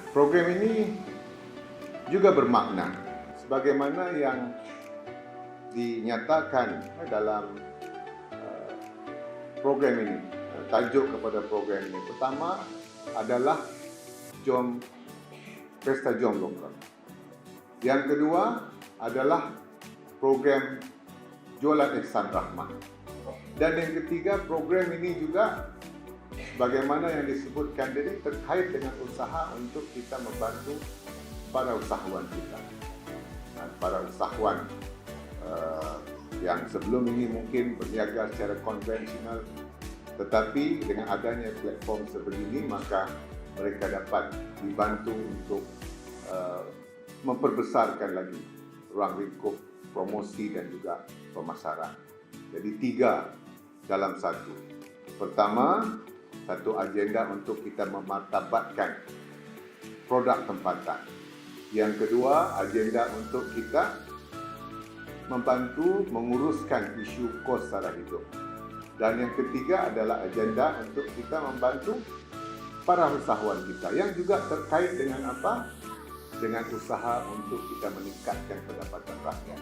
Program ini juga bermakna sebagaimana yang dinyatakan dalam program ini. Tajuk kepada program ini pertama adalah Pesta Jom Lokal. Yang kedua adalah program Jualan Ihsan Rahmah. Dan yang ketiga, program ini juga bagaimana yang disebutkan tadi terkait dengan usaha untuk kita membantu para usahawan kita. Para usahawan yang sebelum ini mungkin berniaga secara konvensional, tetapi dengan adanya platform seperti ini maka mereka dapat dibantu untuk memperbesarkan lagi ruang lingkup promosi dan juga pemasaran. Jadi 3 dalam 1. Pertama, satu agenda untuk kita memartabatkan produk tempatan. Yang kedua, agenda untuk kita membantu menguruskan isu kos sara hidup. Dan yang ketiga adalah agenda untuk kita membantu para usahawan kita yang juga terkait dengan apa? Dengan usaha untuk kita meningkatkan pendapatan rakyat.